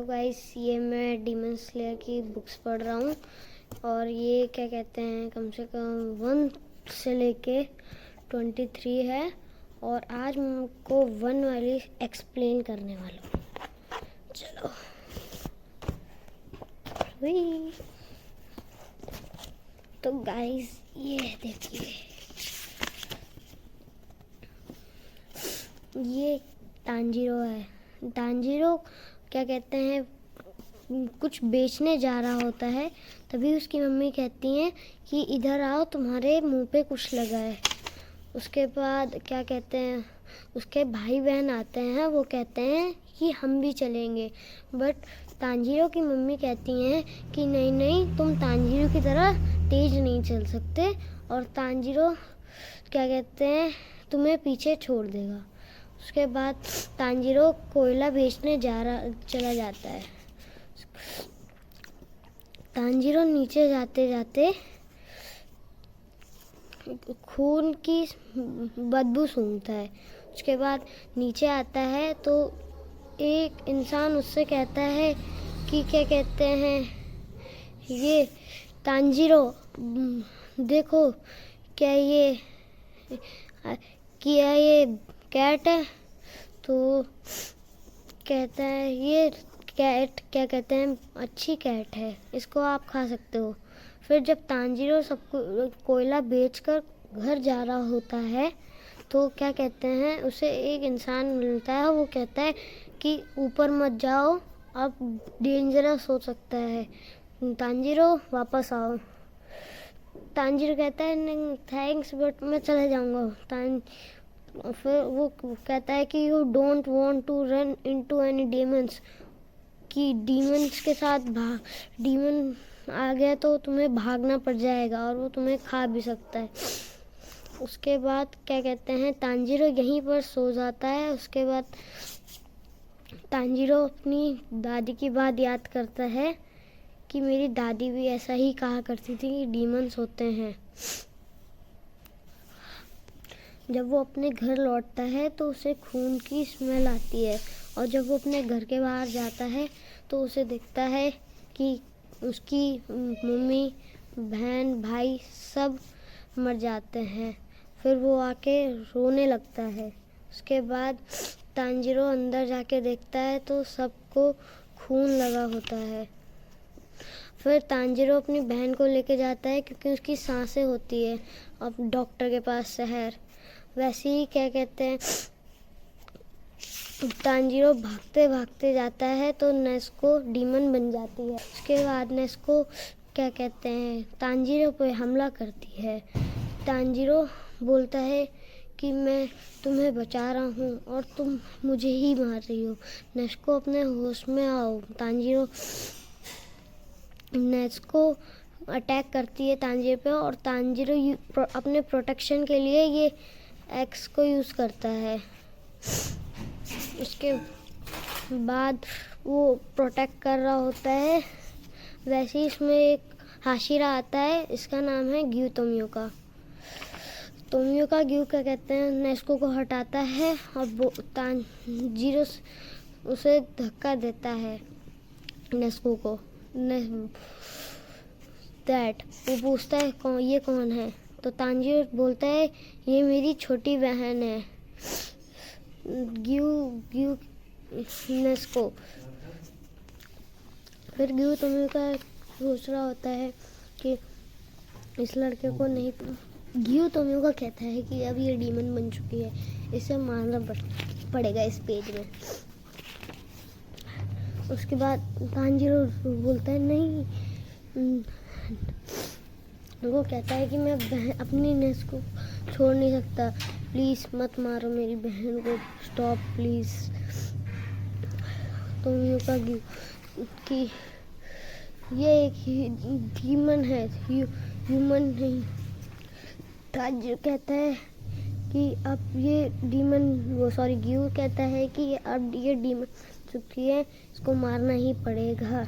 Guys, ये मैं demon slayer की बुक्स पढ़ रहा हूँ और ये क्या कहते हैं कम से कम 1 से लेके 23 है और आज मैं आपको 1 वाली एक्सप्लेन करने वाला हूँ। चलो तो गाइस ये देखिए, ये तांजीरो है। तांजीरो क्या कहते हैं कुछ बेचने जा रहा होता है, तभी उसकी मम्मी कहती हैं कि इधर आओ, तुम्हारे मुंह पे कुछ लगा है। उसके बाद क्या कहते हैं उसके भाई बहन आते हैं, वो कहते हैं कि हम भी चलेंगे, बट तांजीरो की मम्मी कहती हैं कि नहीं नहीं, तुम तांजीरो की तरह तेज नहीं चल सकते और तांजीरो क्या कहते हैं तुम्हें पीछे छोड़ देगा। उसके बाद तांजीरो कोयला बेचने चला जाता है। तांजीरो नीचे जाते जाते खून की बदबू सूंघता है। उसके बाद नीचे आता है तो एक इंसान उससे कहता है कि क्या कहते हैं ये तांजीरो देखो, क्या ये कैट है? तो कहता है ये कैट क्या कहते हैं अच्छी कैट है, इसको आप खा सकते हो। फिर जब तांजीरो सबको कोयला बेचकर घर जा रहा होता है तो क्या कहते हैं उसे एक इंसान मिलता है, वो कहता है कि ऊपर मत जाओ, अब डेंजरस हो सकता है, तांजीरो वापस आओ। तांजीरो कहता है नहीं थैंक्स, बट मैं चला जाऊंगा। फिर वो कहता है कि you don't want to run into any demons, कि डीमंस के साथ डीमन आ गया तो तुम्हें भागना पड़ जाएगा और वो तुम्हें खा भी सकता है। उसके बाद क्या कहते हैं तांजीरो यहीं पर सो जाता है। उसके बाद तांजीरो अपनी दादी की बात याद करता है कि मेरी दादी भी ऐसा ही कहा करती थी कि डीमंस होते हैं। जब वो अपने घर लौटता है तो उसे खून की स्मेल आती है और जब वो अपने घर के बाहर जाता है तो उसे दिखता है कि उसकी मम्मी, बहन, भाई सब मर जाते हैं। फिर वो आके रोने लगता है। उसके बाद तांजीरो अंदर जाके देखता है तो सबको खून लगा होता है। फिर तांजीरो अपनी बहन को लेके जाता है क्योंकि उसकी सांसें होती है अब डॉक्टर के पास शहर। वैसे ही क्या कहते हैं तांजीरो भागते भागते जाता है तो नेस्को डीमन बन जाती है। उसके बाद नेस्को क्या कहते हैं तांजीरो पे हमला करती है। तांजीरो बोलता है कि मैं तुम्हें बचा रहा हूँ और तुम मुझे ही मार रही हो। नेस्को अपने होश में आओ। तांजीरो नेस्को अटैक करती है तांजीरो पे और तांजीरो अपने प्रोटेक्शन के लिए ये एक्स को यूज़ करता है। उसके बाद वो प्रोटेक्ट कर रहा होता है। वैसे ही इसमें एक हाशिरा आता है, इसका नाम है ग्यू तोमियोका। तोमियोका ग्यू क्या कहते हैं नेस्को को हटाता है और वो तांजीरो उसे धक्का देता है नेस्को को। वो पूछता है ये कौन है? तो तांजीरो बोलता है ये मेरी छोटी बहन है ग्यू नेस्को। फिर ग्यू तोमियोका सोच रहा होता है कि इस लड़के को नहीं। ग्यू तोमियोका कहता है कि अब ये डीमन बन चुकी है, इसे मारना पड़ेगा इस पेज में। उसके बाद तांजीरो बोलता है नहीं, वो कहता है कि मैं अपनी नेस को छोड़ नहीं सकता, प्लीज़ मत मारो मेरी बहन को, स्टॉप प्लीज़। तोमियोका कि ये एक डीमन है, ह्यूमन नहीं। तांजीरो कहता है कि अब ये डीमन ग्यू कहता है कि अब ये डीमन चुकी है, इसको मारना ही पड़ेगा।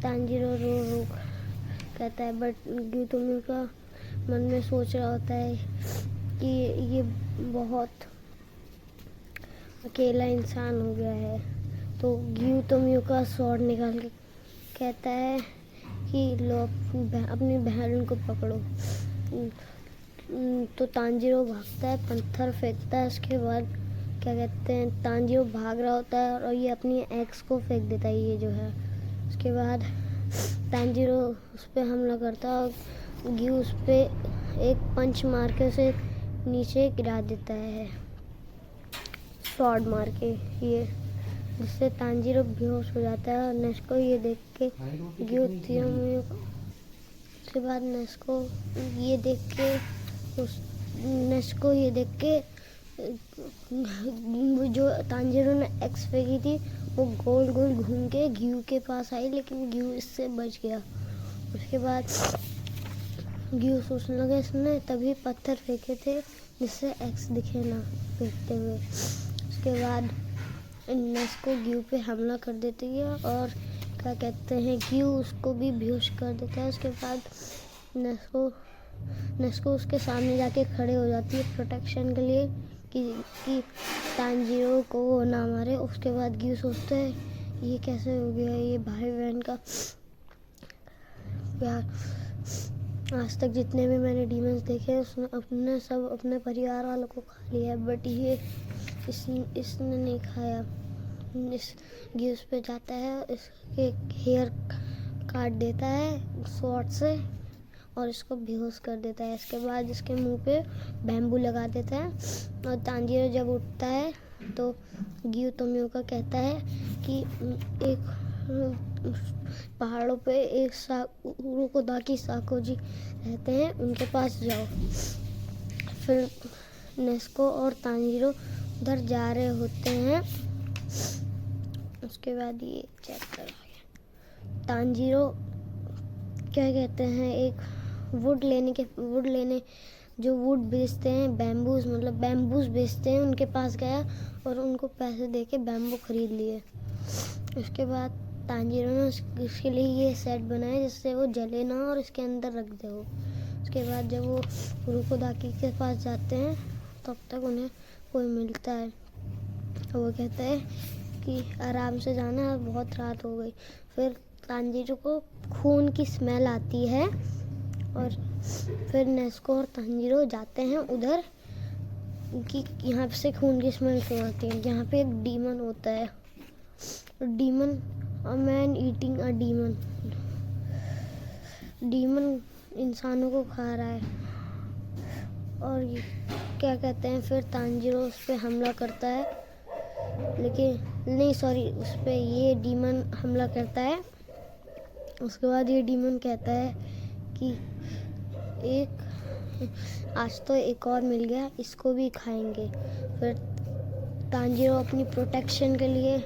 तांजीरो रो कहता है, बट ग्यू तोमियोका मन में सोच रहा होता है कि ये बहुत अकेला इंसान हो गया है। तो ग्यू तोमियो का स्वॉर्ड निकाल के कहता है कि लो अपनी बहन को पकड़ो। तो तांजीरो भागता है, पत्थर फेंकता है। उसके बाद क्या कहते हैं, तांजीरो भाग रहा होता है और ये अपनी एक्स को फेंक देता है, ये जो है। उसके बाद तांजीरो उस पर हमला करता है और ग्यू उस पर एक पंच मार के उसे नीचे गिरा देता है, स्वॉर्ड मार के, ये जिससे तांजीरो बेहोश हो जाता है। और नेस्को ये देख के ग्यू तोमियो, उसके बाद नेस्को ये देख के जो तांजीरो ने एक्स फेंकी थी वो गोल गोल घूम के ग्यू के पास आई, लेकिन ग्यू इससे बच गया। उसके बाद ग्यू सोचने लगा इसने तभी पत्थर फेंके थे जिससे एक्स दिखे ना फेंकते हुए। उसके बाद नेस्को ग्यू पे हमला कर देती है और क्या कहते हैं, ग्यू उसको भी बेहोश कर देता है। उसके बाद नेस्को उसके सामने जाके खड़े हो जाती है प्रोटेक्शन के लिए कि तांजीरो को वो ना मारे। उसके बाद ग्यू सोचता है ये कैसे हो गया, ये भाई बहन का प्यार। आज तक जितने भी मैंने डीमंस देखे उसने सब अपने परिवार वालों को खा लिया, बट ये इसने नहीं खाया। इस ग्यूस पे जाता है, इसके हेयर काट देता है स्वॉर्ड से और इसको बेहोश कर देता है। इसके बाद इसके मुंह पे बैम्बू लगा देता है और तांजीरो जब उठता है तो ग्यू तोमियो का कहता है कि एक पहाड़ों पे एक उरोकोदाकी साकोजी रहते हैं, उनके पास जाओ। फिर नेस्को और तांजीरो उधर जा रहे होते हैं। उसके बाद ये चैप्टर आ गया। तांजीरो क्या कहते हैं, एक वुड लेने जो वुड बेचते हैं, बैम्बूज बेचते हैं, उनके पास गया और उनको पैसे देके बैम्बू खरीद लिए। उसके बाद तांजीरो ने उसके लिए ये सेट बनाया जिससे वो जले ना और इसके अंदर रख दे वो। उसके बाद जब वो उरोकोदाकी के पास जाते हैं तब तक उन्हें कोई मिलता है, वो कहता है कि आराम से जाना, बहुत रात हो गई। फिर तांजीरो को खून की स्मेल आती है और फिर नेस्को और तांजीरो जाते हैं उधर कि यहाँ से खून की स्मेल क्यों आती है। यहाँ पे एक डीमन होता है, demon, a man eating a demon. Demon इंसानों को खा रहा है और ये क्या कहते हैं, फिर तांजीरो उस पर हमला करता है, उस पर ये डीमन हमला करता है। उसके बाद ये डीमन कहता है कि आज तो एक और मिल गया, इसको भी खाएंगे। फिर तांजीरो अपनी प्रोटेक्शन के लिए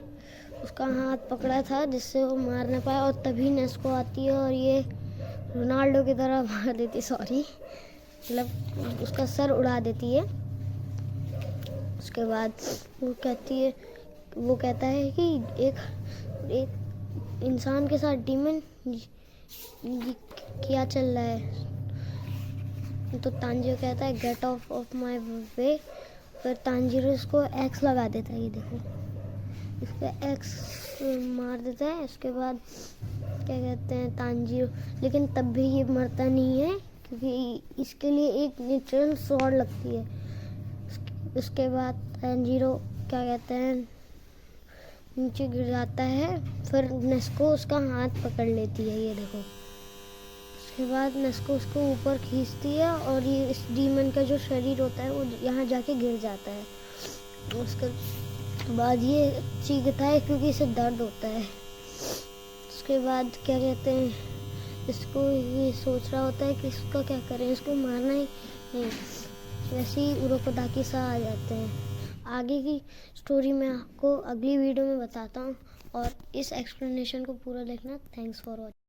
उसका हाथ पकड़ा था जिससे वो मार ना पाए, और तभी नेस्को आती है और ये रोनाल्डो की तरह मार देती, मतलब उसका सर उड़ा देती है। उसके बाद वो कहता है कि एक इंसान के साथ डीमन क्या चल रहा है। तो तांजीरो कहता है गेट ऑफ माय वे। फिर तांजीरो इसको एक्स लगा देता है, ये देखो इस पर एक्स मार देता है। उसके बाद क्या कहते हैं, तांजीरो, लेकिन तब भी ये मरता नहीं है क्योंकि इसके लिए एक नेचुरल स्वॉर्ड लगती है। उसके बाद तांजीरो क्या कहते हैं, नीचे गिर जाता है। फिर नेस्को उसका हाथ पकड़ लेती है, ये देखो। उसके बाद नेस्को उसको ऊपर खींचती है और ये इस डीमन का जो शरीर होता है वो यहाँ जाके गिर जाता है। उसके बाद ये चीखता है क्योंकि इसे दर्द होता है। उसके बाद क्या कहते हैं, इसको ये सोच रहा होता है कि इसका क्या करें, इसको मारना ही नहीं। वैसे ही उरोकोदाकी सा आ जाते हैं। आगे की स्टोरी मैं आपको अगली वीडियो में बताता हूँ और इस एक्सप्लेनेशन को पूरा देखना। Thanks for watching.